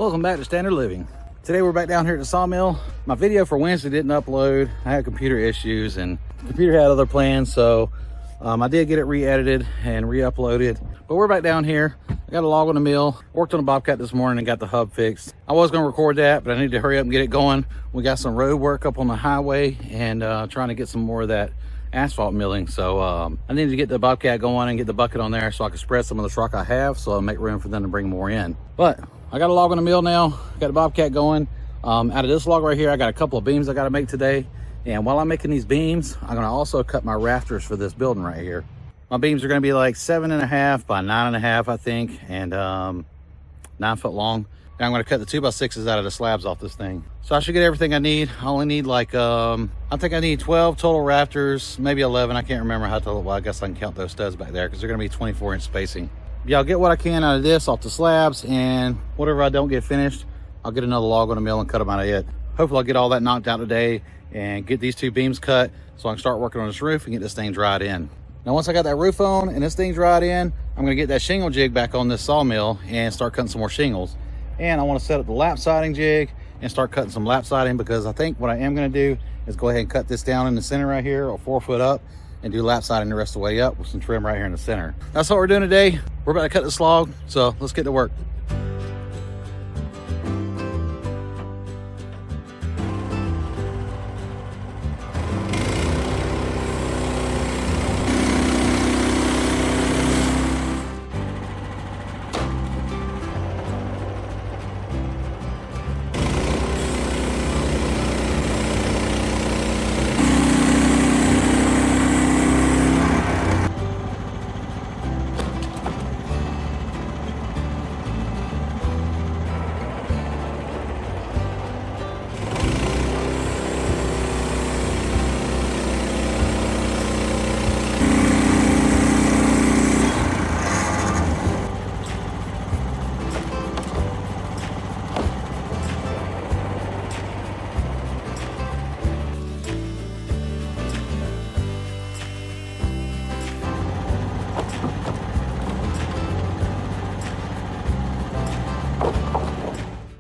Welcome back to Standard Living. Today we're back down here at the sawmill. My video for Wednesday didn't upload. I had computer issues and the computer had other plans, so I did get it re-edited and re-uploaded. But we're back down here. I got a log on the mill. Worked on a Bobcat this morning and got the hub fixed. I was going to record that, but I need to hurry up and get it going. We got some road work up on the highway and trying to get some more of that asphalt milling. So I need to get the Bobcat going and get the bucket on there so I can spread some of this rock I have, so I'll make room for them to bring more in. But I got a log on the mill now. Got the Bobcat going. Out of this log right here, I got a couple of beams I got to make today. And while I'm making these beams, I'm going to also cut my rafters for this building right here. My beams are going to be like 7.5 by 9.5, I think, and 9 foot long. And I'm going to cut the 2x6s out of the slabs off this thing. So I should get everything I need. I only need like, I think I need 12 total rafters, maybe 11. I can't remember how to, well, I guess I can count those studs back there because they're going to be 24-inch spacing. Yeah, I'll get what I can out of this off the slabs, and whatever I don't get finished, I'll get another log on the mill and cut them out of it. Hopefully I'll get all that knocked out today and get these 2 beams cut so I can start working on this roof and get this thing dried in. Now, once I got that roof on and this thing dried in, I'm gonna get that shingle jig back on this sawmill and start cutting some more shingles. And I wanna set up the lap siding jig and start cutting some lap siding, because I think what I am gonna do is go ahead and cut this down in the center right here, or 4 foot up, and do lap siding the rest of the way up with some trim right here in the center. That's what we're doing today. We're about to cut this log, so let's get to work.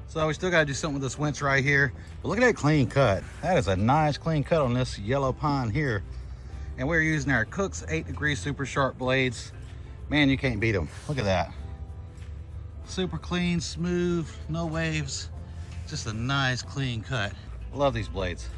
So we still got to do something with this winch right here. But look at that clean cut. That is a nice clean cut on this yellow pine here. And we're using our Cook's 8-degree super sharp blades. Man, you can't beat them. Look at that. Super clean, smooth, no waves. Just a nice clean cut. Love these blades.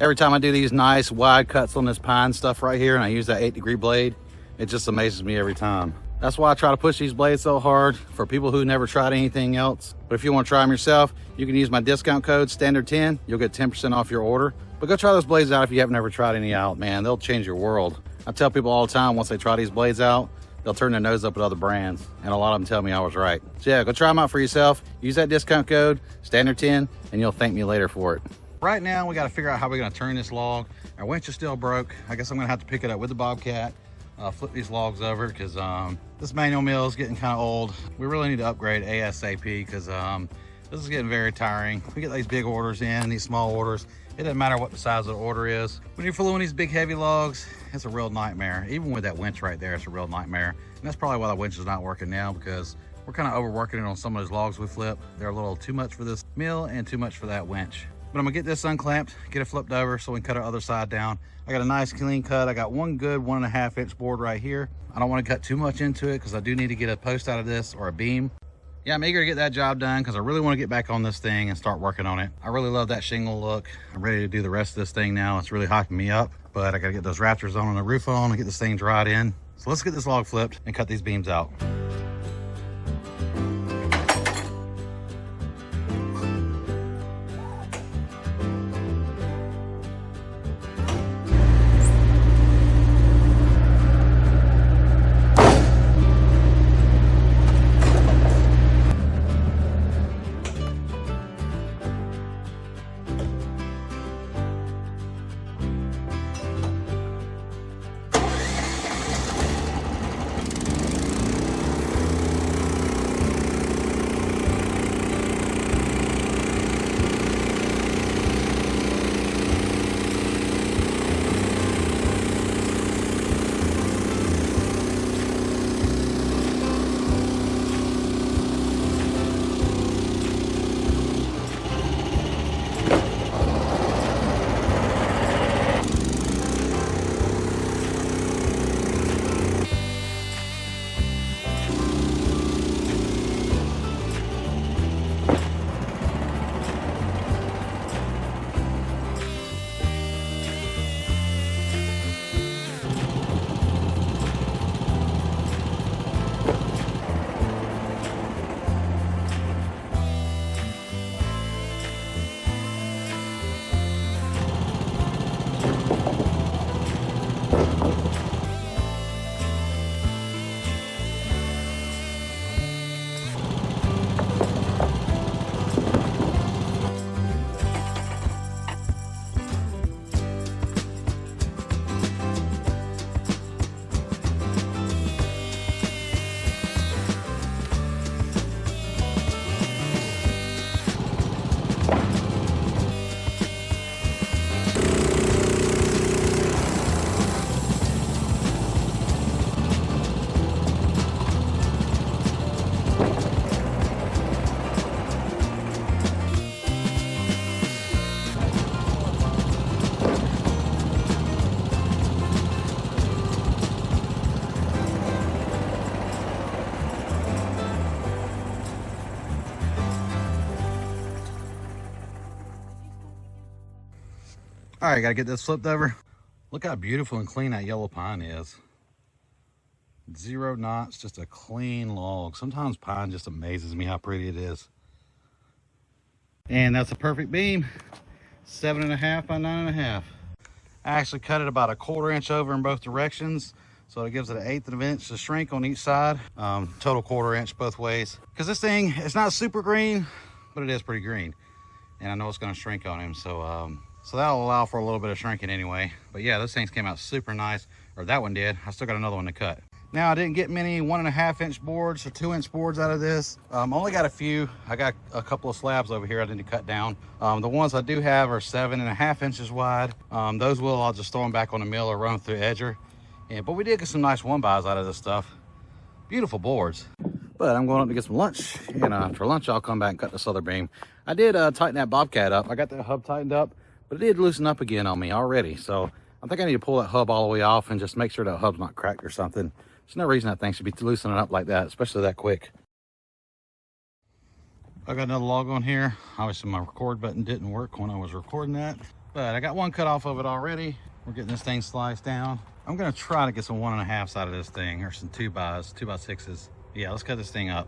Every time I do these nice wide cuts on this pine stuff right here and I use that 8-degree blade, it just amazes me every time. That's why I try to push these blades so hard for people who never tried anything else. But if you want to try them yourself, you can use my discount code STANDARD10. You'll get 10% off your order. But go try those blades out if you have never tried any out, man. They'll change your world. I tell people all the time, once they try these blades out, they'll turn their nose up at other brands. And a lot of them tell me I was right. So yeah, go try them out for yourself. Use that discount code STANDARD10 and you'll thank me later for it. Right now, we got to figure out how we're going to turn this log. Our winch is still broke. I guess I'm going to have to pick it up with the Bobcat. Flip these logs over because this manual mill is getting kind of old. We really need to upgrade ASAP because this is getting very tiring. We get these big orders in, these small orders. It doesn't matter what the size of the order is. When you're filling these big heavy logs, it's a real nightmare. Even with that winch right there, it's a real nightmare. And that's probably why the winch is not working now, because we're kind of overworking it on some of those logs we flip. They're a little too much for this mill and too much for that winch. But I'm gonna get this unclamped, get it flipped over so we can cut our other side down. I got a nice clean cut. I got one good 1.5-inch board right here. I don't want to cut too much into it because I do need to get a post out of this or a beam. Yeah, I'm eager to get that job done because I really want to get back on this thing and start working on it. I really love that shingle look. I'm ready to do the rest of this thing now. It's really hyping me up, but I gotta get those rafters on and the roof on and get this thing dried in. So let's get this log flipped and cut these beams out. All right, gotta get this flipped over. Look how beautiful and clean that yellow pine is. 0 knots, just a clean log. Sometimes pine just amazes me how pretty it is. And that's a perfect beam, 7.5 by 9.5. I actually cut it about 1/4 inch over in both directions, so it gives it 1/8 of an inch to shrink on each side. Total 1/4 inch both ways. Because this thing, it's not super green, but it is pretty green. And I know it's gonna shrink on him, so that'll allow for a little bit of shrinking anyway. But yeah, those things came out super nice, or that one did. I still got another one to cut. Now, I didn't get many 1.5 inch boards or 2 inch boards out of this. Only got a few. I got a couple of slabs over here I need to cut down. The ones I do have are 7.5 inches wide. Those I'll just throw them back on the mill or run through edger. But we did get some nice 1-bys out of this stuff. Beautiful boards. But I'm going up to get some lunch, and after lunch I'll come back and cut this other beam. I did tighten that Bobcat up. I got that hub tightened up, but it did loosen up again on me already. So I think I need to pull that hub all the way off and just make sure that hub's not cracked or something. There's no reason that thing should be loosening up like that, especially that quick. I got another log on here. Obviously my record button didn't work when I was recording that, but I got one cut off of it already. We're getting this thing sliced down. I'm gonna try to get some 1.5s out of this thing, or some 2-bys, 2x6s. Yeah, let's cut this thing up.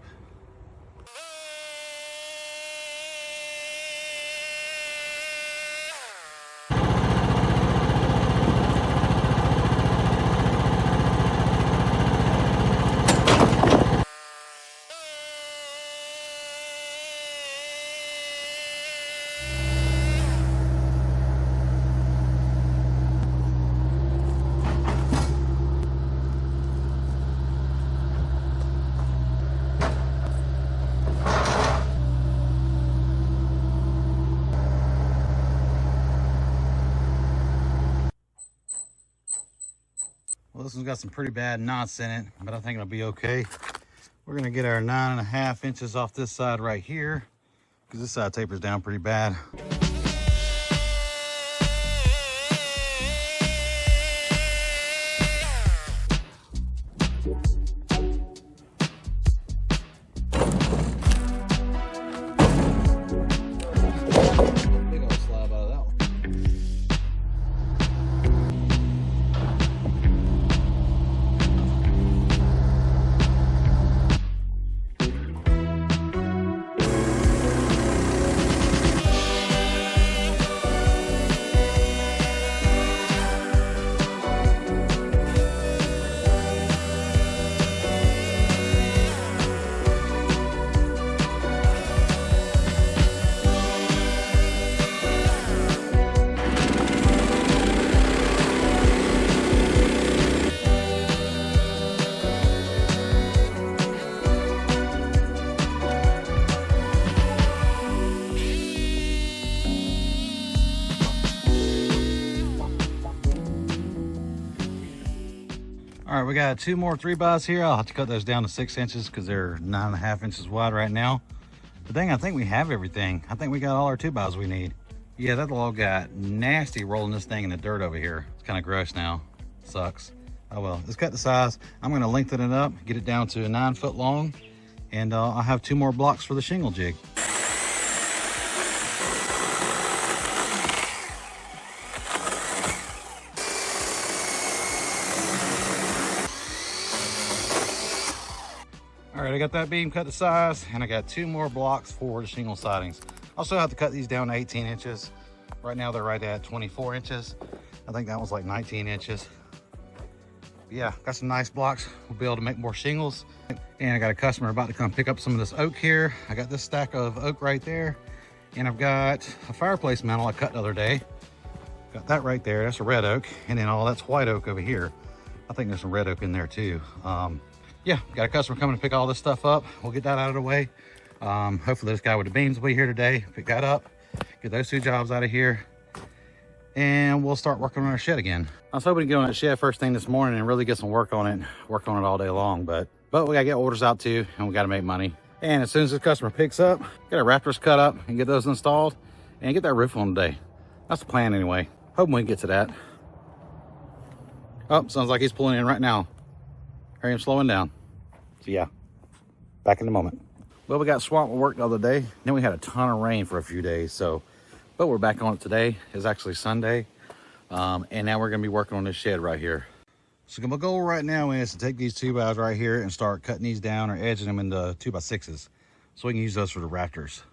Well, this one's got some pretty bad knots in it, but I think it'll be okay. We're gonna get our 9.5 inches off this side right here, because this side tapers down pretty bad. Big old slab out of that one. All right, we got 2 more 3-bys here. I'll have to cut those down to 6 inches because they're 9.5 inches wide right now. But dang, I think we have everything. I think we got all our 2-bys we need. Yeah, that log got nasty rolling this thing in the dirt over here. It's kind of gross now. Sucks. Oh well, let's cut the size. I'm gonna lengthen it up, get it down to 9 foot long, and I'll have 2 more blocks for the shingle jig. All right, I got that beam cut to size, and I got 2 more blocks for the shingle sidings. Also have to cut these down to 18 inches. Right now they're right at 24 inches. I think that was like 19 inches. But yeah, got some nice blocks. We'll be able to make more shingles. And I got a customer about to come pick up some of this oak here. I got this stack of oak right there. And I've got a fireplace mantle I cut the other day. Got that right there, that's a red oak. And then all that's white oak over here. I think there's some red oak in there too. Yeah, got a customer coming to pick all this stuff up. We'll get that out of the way. Hopefully this guy with the beams will be here today. Pick that up, get those 2 jobs out of here, and we'll start working on our shed again. I was hoping to get on that shed first thing this morning and really get some work on it all day long, but we gotta get orders out too, and we gotta make money. And as soon as the customer picks up, get our rafters cut up and get those installed and get that roof on today. That's the plan anyway. Hoping we can get to that. Oh, sounds like he's pulling in right now. Hear him slowing down. So yeah, back in a moment. Well, we got swamped with work the other day. Then we had a ton of rain for a few days. But we're back on it today. It's actually Sunday. And now we're gonna be working on this shed right here. So my goal right now is to take these 2x right here and start cutting these down or edging them into 2x6s so we can use those for the rafters.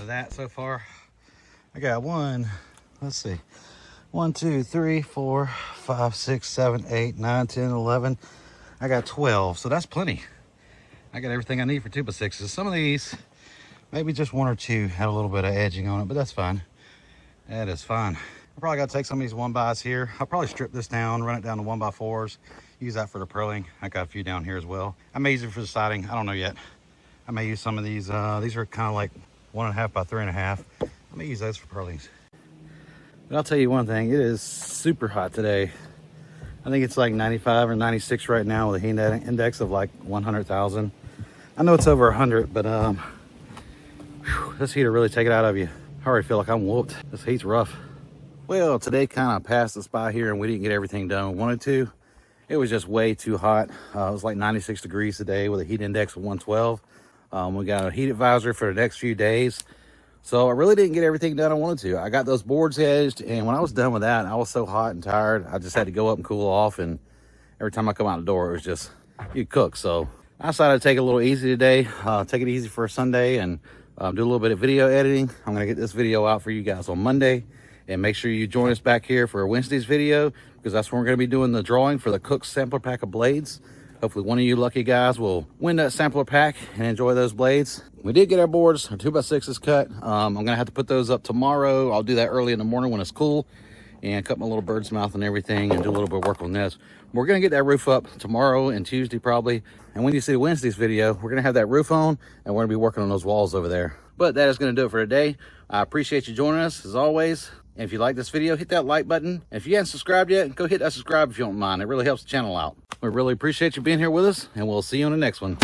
That so far, I got let's see, 1 2 3 4 5 6 7 8 9 10 11. I got 12, so that's plenty. I got everything I need for 2x6s. Some of these, maybe just 1 or 2 had a little bit of edging on it, but that's fine. That is fine. I probably got to take some of these 1x's here. I'll probably strip this down, run it down to 1x4s, use that for the purling. I got a few down here as well. I may use it for the siding. I don't know yet. I may use some of these. These are kind of like 1.5 by 3.5. I may use those for purlings. But I'll tell you one thing, it is super hot today. I think it's like 95 or 96 right now with a heat index of like 100,000. I know it's over 100, but this heat will really take it out of you. I already feel like I'm whooped. This heat's rough. Well, today kind of passed us by here and we didn't get everything done we wanted to. It was just way too hot. It was like 96 degrees today with a heat index of 112. We got a heat advisor for the next few days. So I really didn't get everything done I wanted to. I got those boards edged, and when I was done with that, I was so hot and tired, I just had to go up and cool off, and every time I come out the door, it was just, you cook. So I decided to take it a little easy today, take it easy for a Sunday, and do a little bit of video editing. I'm gonna get this video out for you guys on Monday, and make sure you join us back here for Wednesday's video, because that's when we're gonna be doing the drawing for the Cook's sampler pack of blades. Hopefully one of you lucky guys will win that sampler pack and enjoy those blades. We did get our boards, our 2x6s cut. I'm gonna have to put those up tomorrow. I'll do that early in the morning when it's cool. and cut my little bird's mouth and everything and do a little bit of work on this. We're gonna get that roof up tomorrow and Tuesday probably. And when you see Wednesday's video, we're gonna have that roof on and we're gonna be working on those walls over there. But that is gonna do it for today. I appreciate you joining us as always. And if you like this video, hit that like button. And if you haven't subscribed yet, go hit that subscribe if you don't mind. It really helps the channel out. We really appreciate you being here with us, and we'll see you on the next one.